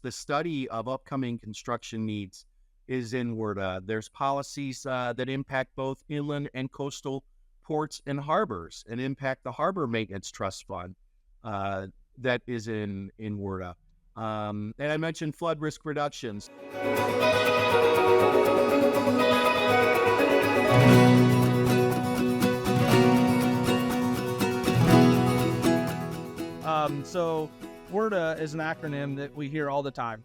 The study of upcoming construction needs is in WRDA. There's policies that impact both inland and coastal ports and harbors and impact the Harbor Maintenance Trust Fund that is in WRDA. And I mentioned flood risk reductions. So WRDA is an acronym that we hear all the time.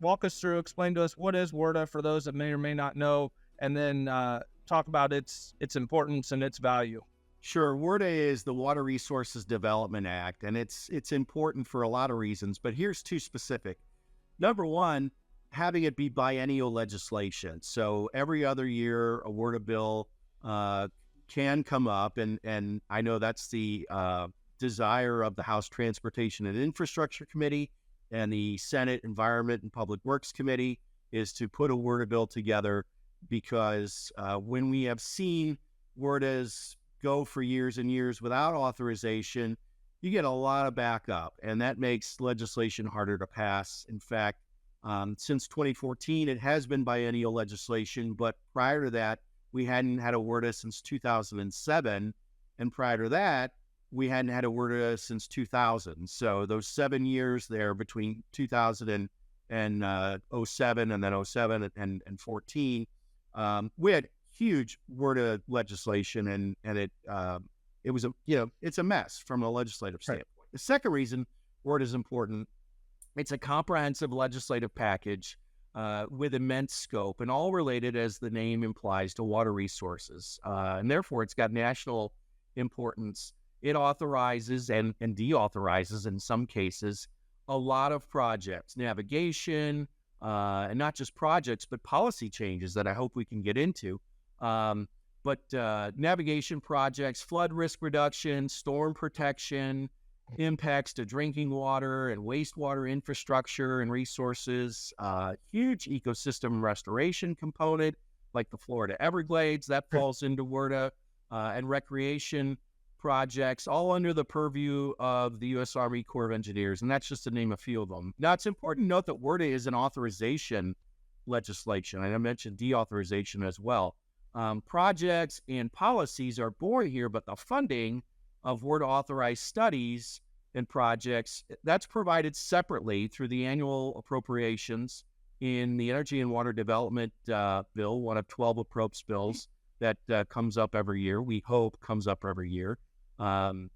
Walk us through, explain to us what is WRDA for those that may or may not know, and then talk about its importance and its value. Sure. WRDA is the Water Resources Development Act, and it's important for a lot of reasons, but here's two specific. Number one, having it be biennial legislation. So every other year, a WRDA bill can come up, and I know that's the desire of the House Transportation and Infrastructure Committee and the Senate Environment and Public Works Committee is to put a WRDA bill together because when we have seen WRDAs go for years and years without authorization, you get a lot of backup, and that makes legislation harder to pass. In fact, since 2014, it has been biennial legislation, but prior to that, we hadn't had a WRDA since 2007, and prior to that, we hadn't had a WRDA since 2000. So those 7 years there between 2000 and 07 and then 07 and 14, we had huge WRDA legislation, and it was it's a mess from a legislative standpoint. Right. The second reason WRDA is important, it's a comprehensive legislative package with immense scope and all related, as the name implies, to water resources. And therefore, it's got national importance. It authorizes and deauthorizes, in some cases, a lot of projects, navigation, and not just projects, but policy changes that I hope we can get into. But navigation projects, flood risk reduction, storm protection, impacts to drinking water and wastewater infrastructure and resources, huge ecosystem restoration component, like the Florida Everglades, that falls into WRDA, and recreation projects, all under the purview of the U.S. Army Corps of Engineers, and that's just to name a few of them. Now, it's important to note that WRDA is an authorization legislation, and I mentioned deauthorization as well. Projects and policies are born here, but the funding of WRDA-authorized studies and projects, that's provided separately through the annual appropriations in the Energy and Water Development Bill, one of 12 appropriations bills that comes up every year, we hope comes up every year. And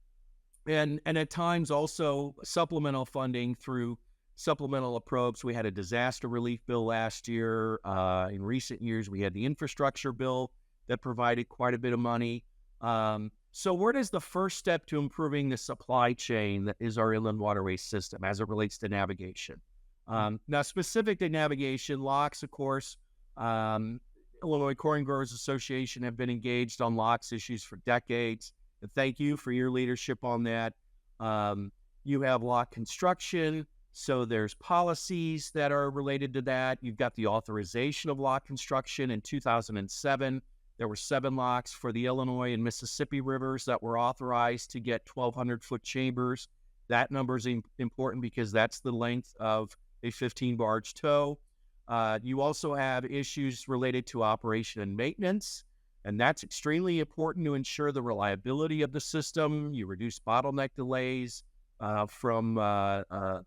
at times also supplemental funding through supplemental appropriations. We had a disaster relief bill last year. In recent years, we had the infrastructure bill that provided quite a bit of money. So WRDA is the first step to improving the supply chain that is our inland waterways system as it relates to navigation. Now, specific to navigation, locks, of course, Illinois Corn Growers Association have been engaged on locks issues for decades. And thank you for your leadership on that. You have lock construction, so there's policies that are related to that. You've got the authorization of lock construction in 2007. There were 7 locks for the Illinois and Mississippi rivers that were authorized to get 1,200-foot chambers. That number is important because that's the length of a 15-barge tow. You also have issues related to operation and maintenance, and that's extremely important to ensure the reliability of the system. You reduce bottleneck delays from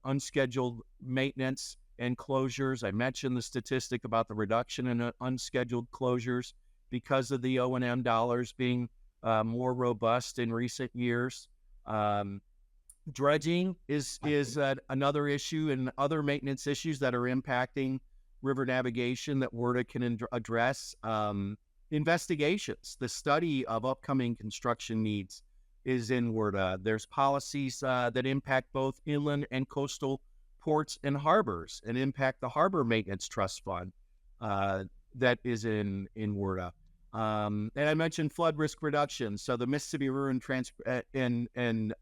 unscheduled maintenance and closures. I mentioned the statistic about the reduction in unscheduled closures because of the O&M dollars being more robust in recent years. Dredging is another issue, and other maintenance issues that are impacting river navigation that WRDA can address. Investigations, the study of upcoming construction needs is in WRDA. There's policies that impact both inland and coastal ports and harbors and impact the Harbor Maintenance Trust Fund that is in WRDA. And I mentioned flood risk reduction. So the Mississippi River and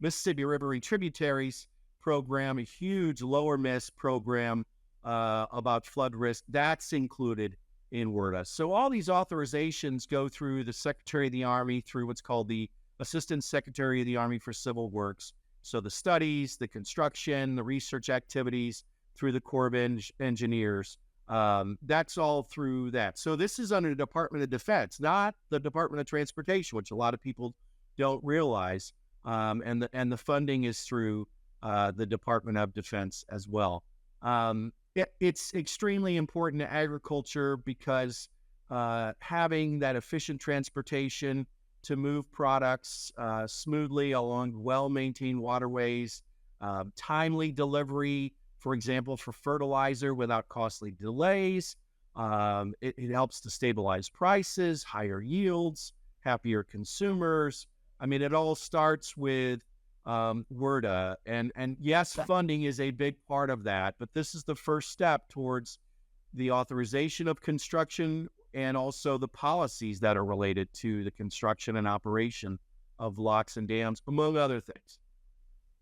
Mississippi River and Tributaries program, a huge lower miss program about flood risk, that's included in WRDA. So all these authorizations go through the Secretary of the Army, through what's called the Assistant Secretary of the Army for Civil Works. So the studies, the construction, the research activities through the Corps of Engineers, that's all through that. So this is under the Department of Defense, not the Department of Transportation, which a lot of people don't realize. And the funding is through the Department of Defense as well. It's extremely important to agriculture because having that efficient transportation to move products smoothly along well-maintained waterways, timely delivery, for example, for fertilizer without costly delays. It helps to stabilize prices, higher yields, happier consumers. I mean, it all starts with WRDA. And yes, funding is a big part of that, but this is the first step towards the authorization of construction and also the policies that are related to the construction and operation of locks and dams, among other things.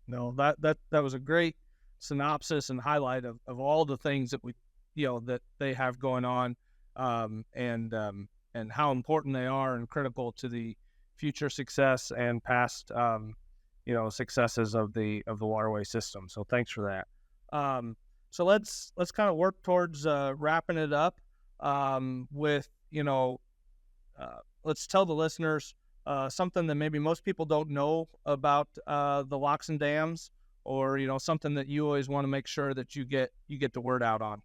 No, that was a great synopsis and highlight of all the things that that they have going on, and how important they are and critical to the future success and past successes of the waterway system. So thanks for that. So let's kind of work towards wrapping it up with let's tell the listeners something that maybe most people don't know about the locks and dams, or something that you always want to make sure that you get the word out on.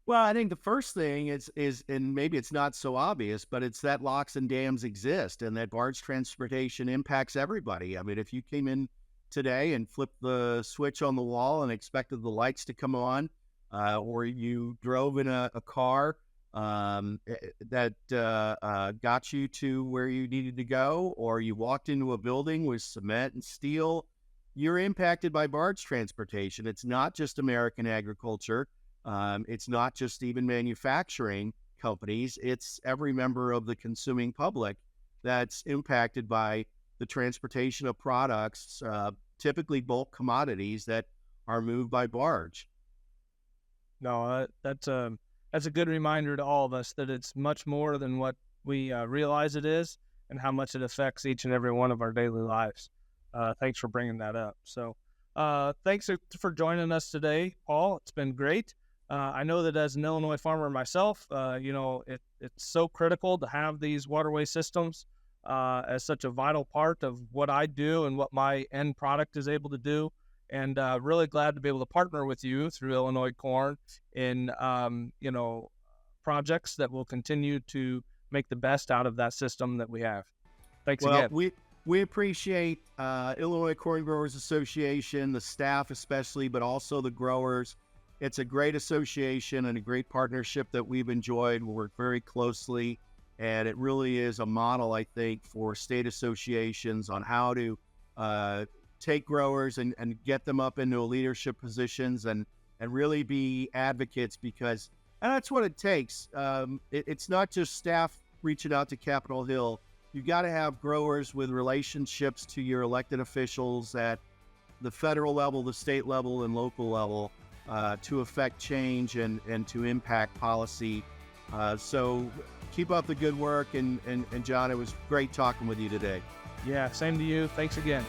Well, I think the first thing is, and maybe it's not so obvious, but it's that locks and dams exist and that barge transportation impacts everybody. I mean, if you came in today and flipped the switch on the wall and expected the lights to come on, or you drove in a car that got you to where you needed to go, or you walked into a building with cement and steel, you're impacted by barge transportation. It's not just American agriculture. It's not just even manufacturing companies. It's every member of the consuming public that's impacted by the transportation of products, typically bulk commodities that are moved by barge. No, that's a good reminder to all of us that it's much more than what we realize it is, and how much it affects each and every one of our daily lives. Thanks for bringing that up. So thanks for joining us today, Paul. It's been great. I know that as an Illinois farmer myself, it's so critical to have these waterway systems as such a vital part of what I do and what my end product is able to do. And really glad to be able to partner with you through Illinois Corn in, projects that will continue to make the best out of that system that we have. Thanks again. We appreciate Illinois Corn Growers Association, the staff especially, but also the growers. It's a great association and a great partnership that we've enjoyed. We work very closely, and it really is a model, I think, for state associations on how to take growers and get them up into leadership positions and really be advocates, because and that's what it takes. It's not just staff reaching out to Capitol Hill. You've got to have growers with relationships to your elected officials at the federal level, the state level, and local level to affect change and to impact policy. So keep up the good work. And John, it was great talking with you today. Yeah, same to you. Thanks again.